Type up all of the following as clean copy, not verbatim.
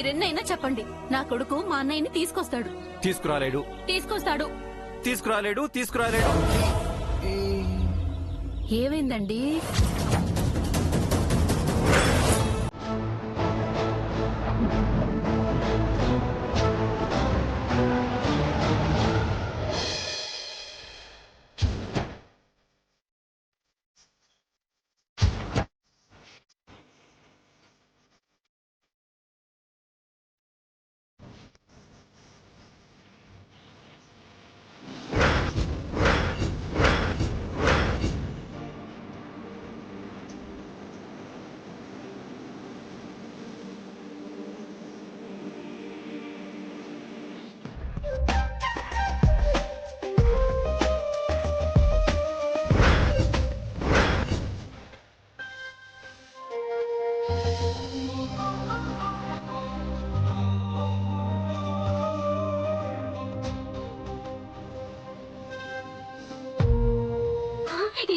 మీరెన్నైనా చెప్పండి, నా కొడుకు మా అన్నయ్యని తీసుకొస్తాడు. తీసుకురాలేడు. తీసుకొస్తాడు. తీసుకురాలేడు. తీసుకురాలేడు. ఏమైందండి?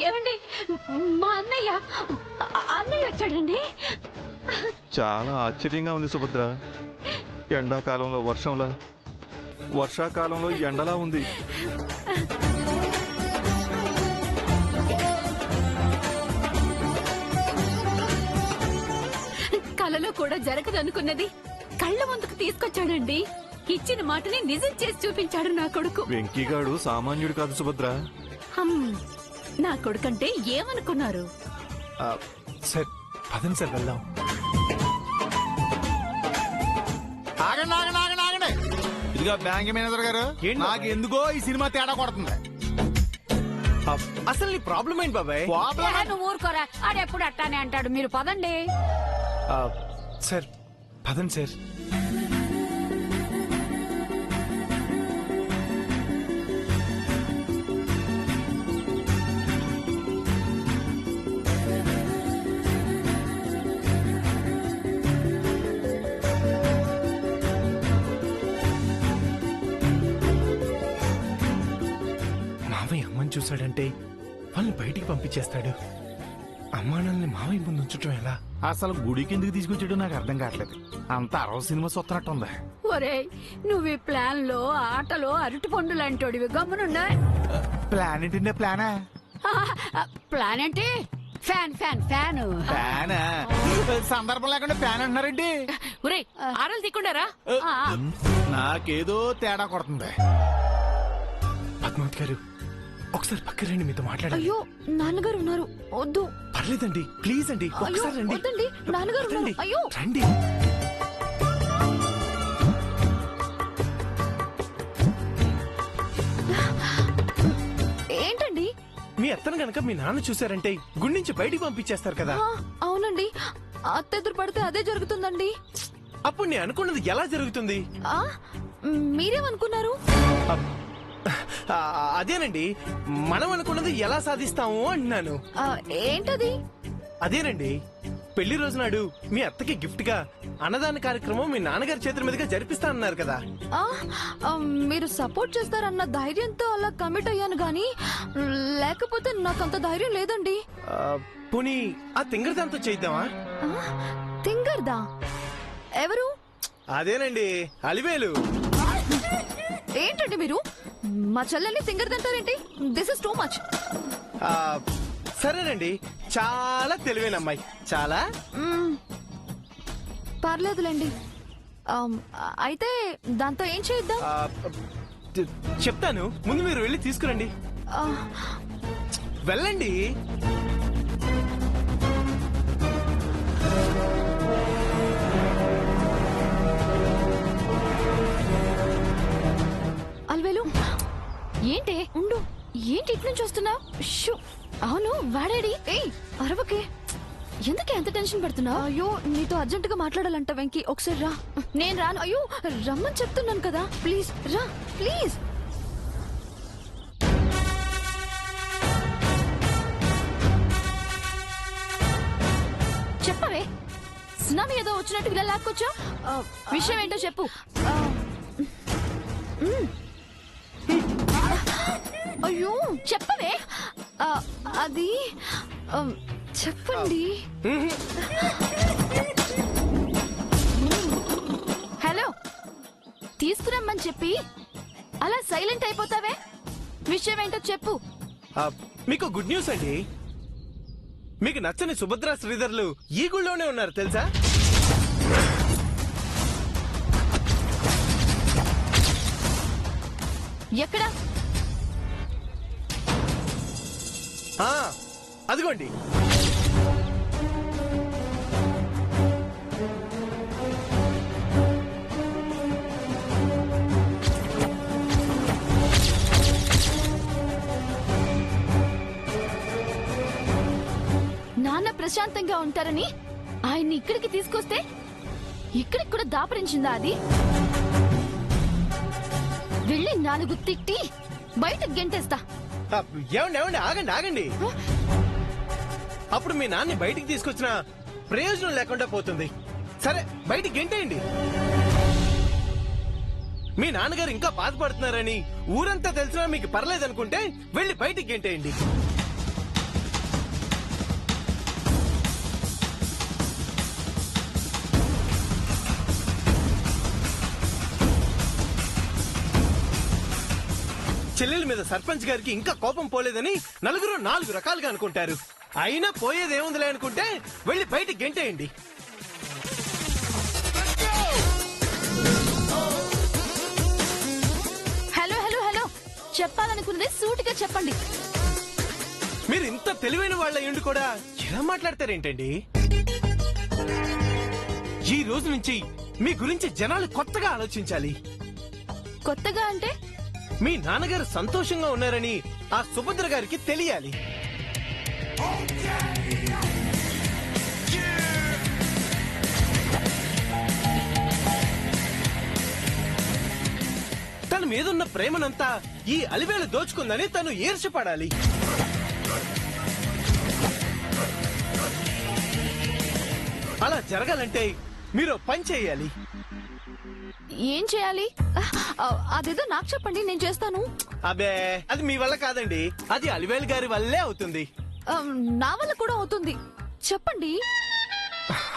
ఏమండి, మా అన్నయ్య వచ్చాడండి. చాలా ఆశ్చర్యంగా ఉంది సుభద్ర. ఎండాకాలంలో వర్షంలా, వర్షాకాలంలో ఎండలా ఉంది. కలలో కూడా జరగదనుకున్నది కళ్ళ ముందుకు తీసుకొచ్చాడండి. ఇచ్చిన మాటని నిజం చేసి చూపించాడు నా కొడుకు. వెంకీగాడు సామాన్యుడు కాదు సుభద్ర. నా కొడుకంటే ఏమనుకున్నారు? సార్ పదండి సార్, వెళ్దాం. ఆగండి ఆగండి ఆగండి ఆగండి. ఇదిగో బ్యాంక్ మేనేజర్ గారు, నాకు ఎందుకో ఈ సినిమా తేడా కొడుతుంది. అసలు నీ ప్రాబ్లం ఏంటి బాబాయ్? నువ్వు ఊరుకోరా, ఆడెప్పుడు అట్టానే అంటాడు. మీరు పదండి. సార్ పదండి సార్. మావయ్య అమ్మని చూశాడంటే వాళ్ళని బయటికి పంపించేస్తాడు. అమ్మానాల్ని మావయ్య ముందు ఉంచటం ఎలా? అసలు గుడికి ఎందుకు తీసుకొచ్చాడో నాకు అర్థం కావట్లేదు. అంత అరవ సినిమా సొత్తనట్టుందా? ఒరేయ్, నువ్వు ఈ ప్లాన్ లో ఆటలో అరటి పండు లాంటోడివి. గమ్మునున్నా. ప్లాన్ ఏంటంటే ప్లానా? ప్లాన్ అంటే ఫ్యాన్ ఫ్యాన్ ఫ్యాన్ ప్లానా? సందర్భం లేకుండా ప్లాన్ అంటున్నారండి. ఒరే, ఆడలు తీకుండారా? నాకేదో తేడా కొడుతుంది. పద్మావతి గారు, ఒకసారి పక్క రండి, మీతో మాట్లాడాలి. అయ్యో, నాన్నగారు ఉన్నారు. వద్దు. పర్లేదండి, ప్లీజ్ అండి, ఒకసారి రండి. వద్దండి, నాన్నగారు ఉన్నారు. రండి. అయ్యో రండి. ఏంటండి? మీ అత్తను గనక మీ నాన్న చూశారంటే గుడి నుంచి బయటికి పంపించేస్తారు కదా. అవునండి, అత్త ఎదురు పడితే అదే జరుగుతుందండి. అప్పుడు నేను అనుకున్నది ఎలా జరుగుతుంది? మీరేమనుకున్నారు? అదేనండి, మనం అనుకున్నది ఎలా సాధిస్తాము అంటున్నాను. ఏంటది? అదేనండి, పెళ్లి రోజు నాడు మీ అత్తకి గిఫ్ట్ గా అన్నదాన కార్యక్రమం మీ నాన్నగారి చేతుల మీదుగా జరిపిస్తా అన్నారు కదా. మీరు సపోర్ట్ చేస్తారన్న ధైర్యంతో అలా కమిట్ అయ్యాను గానీ, లేకపోతే నాకంత ధైర్యం లేదండి. పోనీ ఆ తింగరదాంతో చేద్దామా? తింగర్దా? ఎవరు? అదేనండి, అలివేలు. ఏంటండి మీరు మా చెల్లెల్ని తింగరదంటారేంటి? This is too much. సరేనండి, చాలా తెలివైన అమ్మాయి. చాలా పర్లేదులేండి. అయితే దాంతో ఏం చేద్దాం? చెప్తాను, ముందు మీరు వెళ్ళి తీసుకురండి. వెళ్ళండి. అల్వేలు, ఏంటి? ఉండు, ఏంటి ఇటు నుంచి వస్తున్నావు? అవును, వాడేడి? ఏయ్, అరవకే. ఎందుకు ఎంత టెన్షన్ పడుతున్నావు? అయ్యో, నీతో అర్జెంట్ గా మాట్లాడాలంట వెంకీ. ఒకసారి రా. నేను రాను. అయ్యో, రమ్మని చెప్తున్నాను కదా. ప్లీజ్ రా, ప్లీజ్. చెప్పవే, సునామీ ఏదో వచ్చినట్టు ఇలా లాక్కొచ్చా. విషయం ఏంటో చెప్పు. అయ్యో, చెప్పవే. అది చెప్పండి. తీసుకురమ్మని చెప్పి అలా సైలెంట్ అయిపోతావే? విషయం ఏంటో చెప్పు. మీకు గుడ్ న్యూస్ అండి. మీకు నచ్చని సుభద్ర శ్రీధర్లు ఈ గుళ్ళోనే ఉన్నారు తెలుసా? ఎక్కడా? అదిగోండి. నాన్న ప్రశాంతంగా ఉంటారని ఆయన్ని ఇక్కడికి తీసుకొస్తే ఇక్కడికి కూడా దాపరించిందా అది? వెళ్ళి 4 తిట్టి బయటకు గెంటేస్తా. ఏమండి ఏమండి ఆగండి ఆగండి. అప్పుడు మీ నాన్ని బయటికి తీసుకొచ్చిన ప్రయోజనం లేకుండా పోతుంది. సరే బయటికి గెంటేయండి. మీ నాన్నగారు ఇంకా బాధపడుతున్నారని ఊరంతా తెలిసినా మీకు పర్లేదనుకుంటే వెళ్ళి బయటికి గెంటేయండి. చెల్లెల మీద సర్పంచ్ గారికి ఇంకా కోపం పోలేదని నలుగురు 4 రకాలుగా అనుకుంటారు. అయినా పోయేదేముందిలే అనుకుంటే వెళ్ళి బయటికి గెంటేయండి. హలో హలో హలో, చెప్పాలనుకున్నది సూటిగా చెప్పండి. మీరు ఇంత తెలివైన వాళ్ళ ఎండు కూడా ఎలా మాట్లాడతారేంటండి? ఈ రోజు నుంచి మీ గురించి జనాలు కొత్తగా ఆలోచించాలి. కొత్తగా అంటే? మీ నాన్నగారు సంతోషంగా ఉన్నారని ఆ సుభద్ర గారికి తెలియాలి. తన మీదున్న ప్రేమనంతా ఈ అలివేలు దోచుకుందని తను ఈర్ష్యపడాలి. అలా జరగాలంటే మీరు పని చేయాలి. ఏం చేయాలి? అదేదో నాకు చెప్పండి, నేను చేస్తాను. అబే అది మీ వల్ల కాదండి, అది అలివేలు గారి వల్లే అవుతుంది. నా వల్ల కూడా అవుతుంది. చెప్పండి.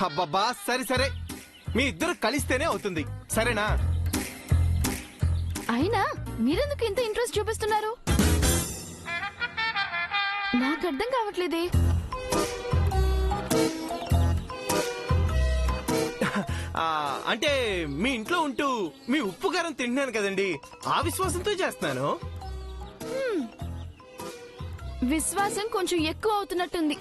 అబ్బబ్బా సరే సరే, మీ ఇద్దరు కలిస్తేనే అవుతుంది, సరేనా? అయినా మీరెందుకు ఇంత ఇంట్రెస్ట్ చూపిస్తున్నారు? నాకు అర్థం కావట్లేదే. అంటే మీ ఇంట్లో ఉంటూ మీ ఉప్పు కారం తింటున్నాను కదండి, ఆ విశ్వాసంతో చేస్తున్నాను. విశ్వాసం కొంచెం ఎక్కువ అవుతున్నట్టుంది.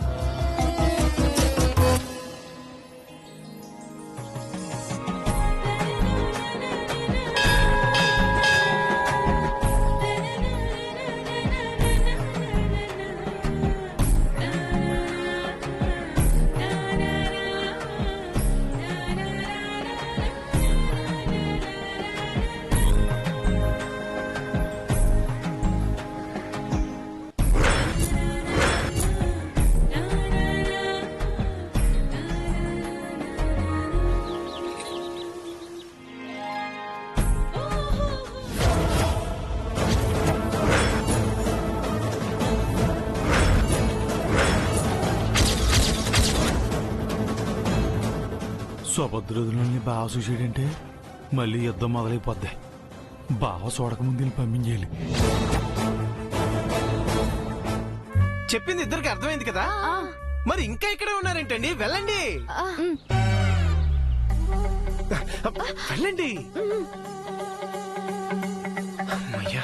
సుభద్రుని బావ చూసాడంటే మళ్ళీ యుద్ధం మొదలైపోద్ది. బావ చూడకముందు పంపించేయాలి. చెప్పింది ఇద్దరికి అర్థమైంది కదా, మరి ఇంకా ఇక్కడే ఉన్నారేంటండి? వెళ్ళండి వెళ్ళండి. అమ్మయ్యా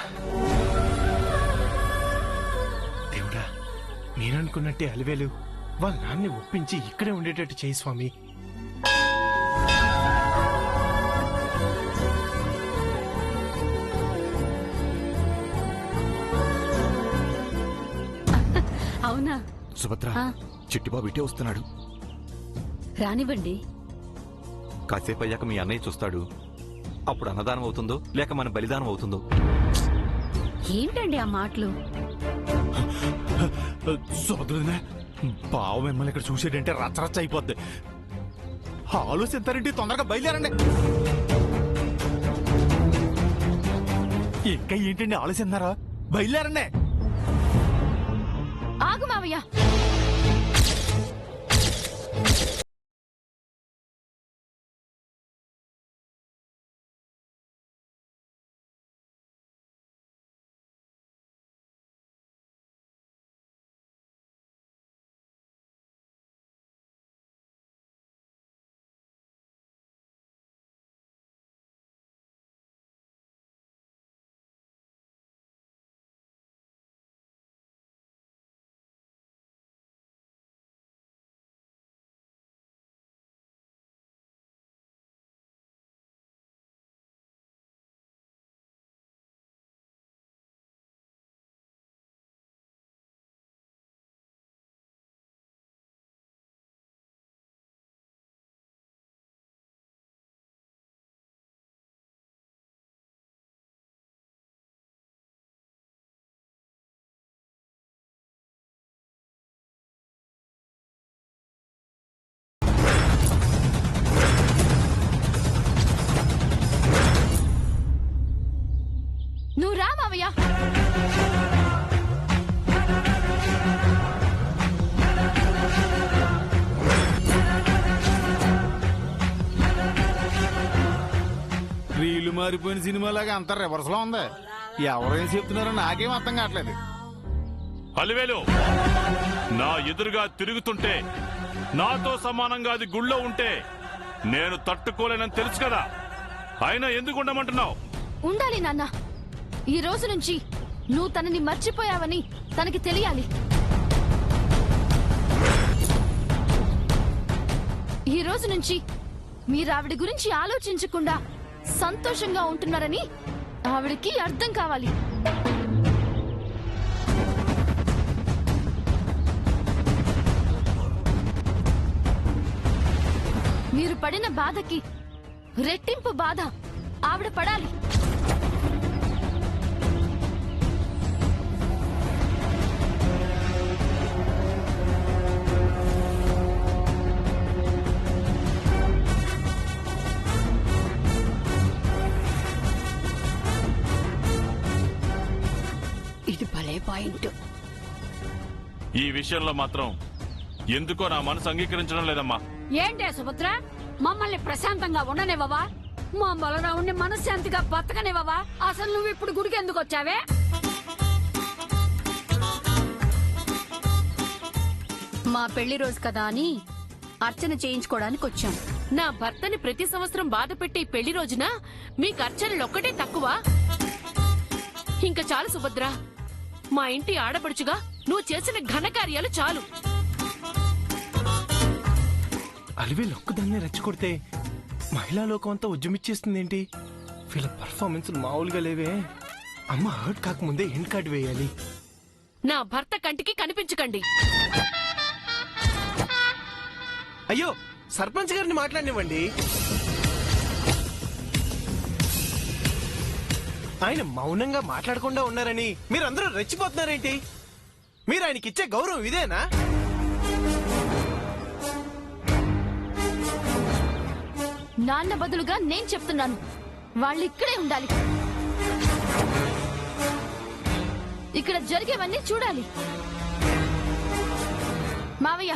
దేవుడా, నేననుకున్నట్టే అలివేలు వాళ్ళ నాన్ని ఒప్పించి ఇక్కడే ఉండేటట్టు చేయి స్వామి. అవునా? సుభద్ర, చిట్టిబాబు ఇటే వస్తున్నాడు. రానివ్వండి. కాసేపు అయ్యాక మీ అన్నయ్య చూస్తాడు. అప్పుడు అన్నదానం అవుతుందో లేక మన బలిదానం అవుతుందో. ఏంటండి ఆ మాటలు? సుభద్రునే బావ మిమ్మల్ని ఇక్కడ చూసాడంటే రచ్చరచ్చ అయిపోద్ది. ఆలోచిస్తారంటే తొందరగా బయలుదేరండి. ఇంకా ఏంటండి ఆలోచిస్తున్నారా? బయలుదేరండి. ఆగు మావయ్య. ఇల్లు మారిపోయిన సినిమాలాగా అంత రివర్స్ లో ఉంది. ఎవరేం చెప్తున్నారో నాకేం అర్థం కావట్లేదు. అలివేలు నా ఎదురుగా తిరుగుతుంటే నాతో సమానంగా అది గుళ్ళో ఉంటే నేను తట్టుకోలేనని తెలుసు కదా, అయినా ఎందుకు ఉండమంటున్నావు? ఉండాలి నాన్న. ఈ రోజు నుంచి నువ్వు తనని మర్చిపోయావని తనకి తెలియాలి. ఈ రోజు నుంచి మీరు ఆవిడ గురించి ఆలోచించకుండా సంతోషంగా ఉంటున్నారని ఆవిడకి అర్థం కావాలి. మీరు పడిన బాధకి రెట్టింపు బాధ ఆవిడ పడాలి. ఇది భలే పాయింట్. ఈ విషయంలో మాత్రం ఎందుకో నా మనసు అంగీకరించడం లేదమ్మా. ఏంటే సుభద్ర, మమ్మల్ని ప్రశాంతంగా ఉండనివ్వవా? మా బలరావుని మనశ్శాంతిగా బతకనివ్వవా? అసలు నువ్వు ఇప్పుడు గుడికి ఎందుకు వచ్చావే? మా పెళ్లి రోజు కదా అని అర్చన చేయించుకోవడానికి వచ్చాం. నా భర్తని ప్రతి సంవత్సరం బాధ పెట్టే పెళ్లి రోజున మీకు అర్చనలొక్కటే తక్కువ? ఇంకా చాలు సుభద్ర, మా ఇంటి ఆడపడుచుగా నువ్వు చేసిన ఘనకార్యాలు చాలు. అలివేలు ఒక్కదాన్నే రెచ్చగొడితే మహిళా లోకం అంతా ఉద్యమిచ్చేస్తుందేంటి? వీళ్ళ పర్ఫార్మెన్స్ మామూలుగా లేవే. అమ్మ హర్ట్ కాకముందే ఎండ్ కార్డ్ వేయాలి. నా భర్త కంటికి కనిపించకండి. అయ్యో, సర్పంచ్ గారిని మాట్లాడినివ్వండి. ఆయన మౌనంగా మాట్లాడకుండా ఉన్నారని మీరందరూ రెచ్చిపోతున్నారేంటి? మీరు ఆయనకి ఇచ్చే గౌరవం ఇదేనా? నాన్న బదులుగా నేను చెప్తున్నాను, వాళ్ళు ఇక్కడే ఉండాలి. ఇక్కడ జరిగేవన్నీ చూడాలి. మావయ్య,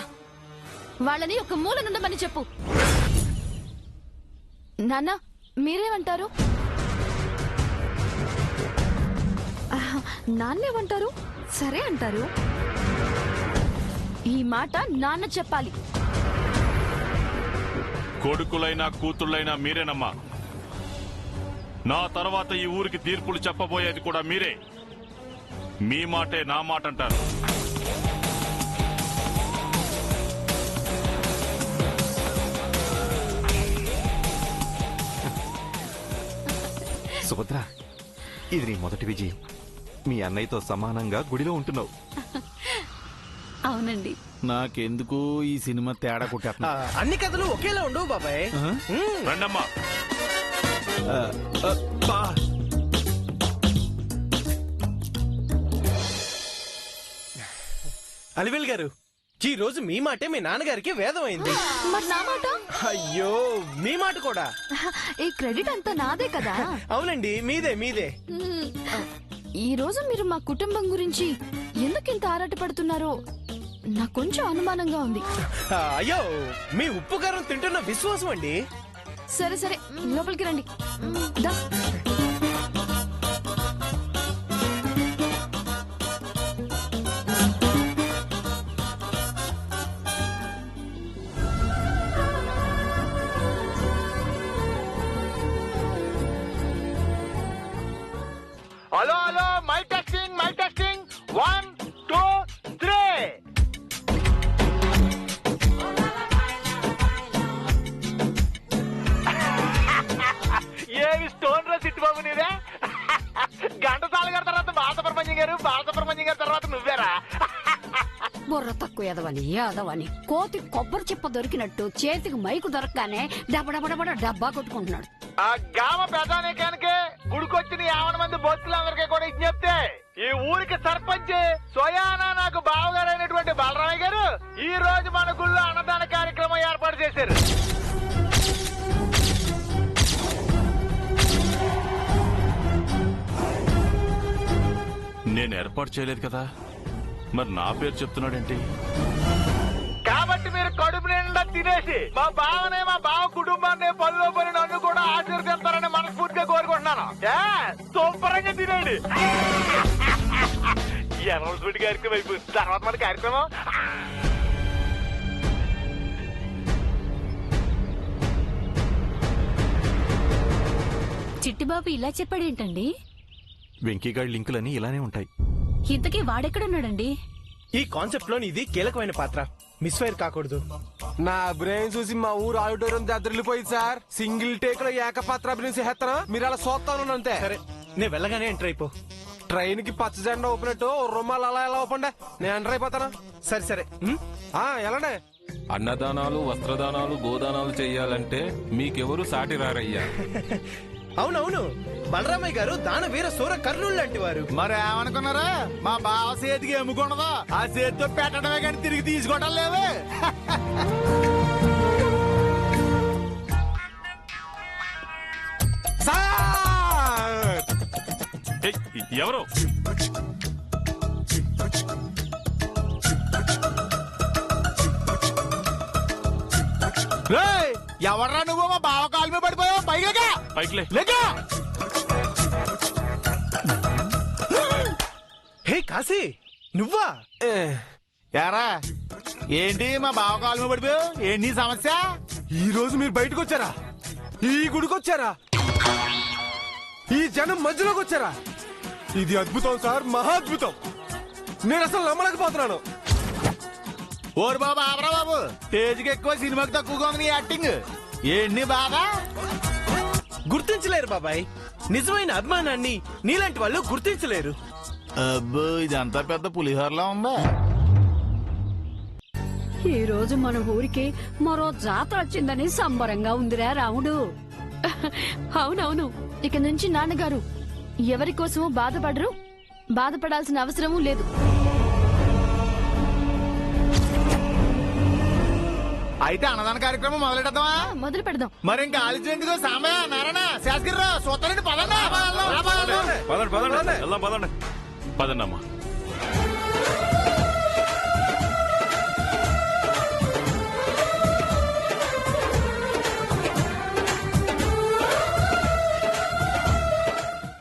వాళ్ళని ఒక మూల నుండమని చెప్పు. నాన్న, మీరేమంటారు? నాన్నేమంటారు? సరే అంటారు. ఈ మాట నాన్న చెప్పాలి. కొడుకులైనా కూతుళ్ళైనా మీరేనమ్మా. నా తర్వాత ఈ ఊరికి తీర్పులు చెప్పబోయేది కూడా మీరే. మీ మాటే నా మాట అంటారు. సుభద్ర, ఇది నీ మొదటి విజయం. మీ అన్నయ్యతో సమానంగా గుడిలో ఉంటున్నావు. అవునండి. నాకెందుకు ఈ సినిమా తేడా కొట్టేస్తున్నా. అన్ని కథలు ఒకేలా ఉండవు బాబాయ్. రండమ్మా. అలివేల్ గారు, ఈ రోజు మీ మాటే మీ నాన్నగారికి వేదం అయింది. మరి నా మాట? అయ్యో, మీ మాట కూడా. ఈ క్రెడిట్ అంతా నాదే కదా. అవునండి, మీదే మీదే. ఈ రోజు మీరు మా కుటుంబం గురించి ఎందుకు ఇంత ఆరాటపడుతున్నారో నాకు కొంచెం అనుమానంగా ఉంది. అయ్యో, మీ ఉప్పు కారం తింటున్న విశ్వాసం అండి. సరే సరే, లోపలికి రండి. దా. Hello hello, mic testing 1 2 3. ఏమి స్టోన్ రా సిట్టు బాబు నీదే? ఘంటసాల గారి తర్వాత బాలసుబ్రహ్మణ్యం గారు తర్వాత నువ్వేరా? బుర్ర తక్కువ ఎదవని యాదవని కోతి కొబ్బరి చిప్ప దొరికినట్టు చేతికి మైకు దొరకగానే డబ్బడబడబడ డబ్బా కొట్టుకుంటున్నాడు. ఆ గామ ప్రధానికానికి గుడికొచ్చిన 50 మంది భక్తులందరికీ కూడా విజ్ఞప్తే. ఈ ఊరికి సర్పంచ్ స్వయానా నాకు బావగారైనటువంటి బలరామయ్య గారు ఈ రోజు మన గుళ్ళో అన్నదాన కార్యక్రమం ఏర్పాటు చేశారు. నేను ఏర్పాటు చేయలేదు కదా, మరి నా పేరు చెప్తున్నాడేంటి? కాబట్టి మీరు కడుపు నిండా తినేసి మా బావ కుటుంబాన్ని పనిలో పని నన్ను కూడా ఆశీర్వదిస్తారని మనస్ఫూర్తిగా కోరుకుంటున్నాను. అయిపోయింది. ఈ అనౌన్స్మెంట్ కార్యక్రమం అయిపోయింది. తర్వాత మన కార్యక్రమం చిట్టిబాబు ఇలా చెప్పాడేంటండి? వెంకీగాడి లింకులని ఇలానే ఉంటాయి. ఇంతకీ వాడెక్కడున్నాడండి? ఈ కాన్సెప్ట్ లో ఇది కీలకమైన పాత్ర, మిస్ ఫైర్ కాకూడదు. నా బ్రెయిన్ చూసి మా ఊరు ఆడిటోరియం దద్దరిల్లిపోయింది సార్. సింగిల్ టేక్ లో ఏకపాత్ర అభినయం చేస్తానా? మీరు అలా చూస్తాను అంతే. సరే, నేను వెళ్ళగానే ఎంటర్ అయిపో. ట్రైన్ కి పచ్చ జెండా ఊపినట్టు రుమాలు అలా ఎలా ఊపండి, నేను ఎంటర్ అయిపోతానా? సరే సరే. ఎలానే అన్నదానాలు, వస్త్రదానాలు, గోదానాలు చెయ్యాలంటే మీకెవరు సాటి రారయ్యా. అవునవును, బలరామయ్య గారు దాన వీర సూర కర్ణులు లాంటి వారు. మరి ఏమనుకున్నారా? మా బావ చేతికి ఎమ్ముకున్నదో ఆ చేతితో పెట్టడమే కానీ తిరిగి తీసుకోవడం లేవే. సార్ ఏయ్, ఎవరు? ఎవర్రా నువ్వు? మా బావ కాలు మీద పడిపోయావు. పైగా పైకిలే. లేకా హే కాశీ, నువ్వా? యారా ఏంటి మా బావ కాలు మీద పడిపోయావు? ఏంటి సమస్య? ఈ రోజు మీరు బయటకు వచ్చారా? ఈ గుడికి వచ్చారా? ఈ జనం మధ్యలోకి వచ్చారా? ఇది అద్భుతం సార్, మహా అద్భుతం. నేను అసలు నమ్మలేకపోతున్నాను. ఓరు బాబు ఆబరా బాబు, స్టేజ్కి ఎక్కువ సినిమాకి తక్కువగా ఉంది నీ యాక్టింగ్. ఏంటి బాగా గుర్తించలేరు బాబాయ్, నిజమైన అభిమానాన్ని నీలాంటి వాళ్ళు గుర్తించలేరు. అబ్బో ఇదంతా పెద్ద పులిహోరలా ఉందా? ఈ రోజు మన ఊరికి మరో జాతర వచ్చిందని సంబరంగా ఉందిరా రాముడు. అవునవును. ఇక నుంచి నాన్నగారు ఎవరి కోసమూ బాధపడరు, బాధపడాల్సిన అవసరమూ లేదు. అయితే అన్నదాన కార్యక్రమం మొదలెడదామా? మొదలు పెడదాం. మరి ఇంకా ఆలోచన ఎందుకు? సాంబయ్య, నారాయణ, శాస్త్రిరావు, సూత్రండి పదండి. పదండి పదండి, వెళ్దాం పదండి. పదండి అమ్మా.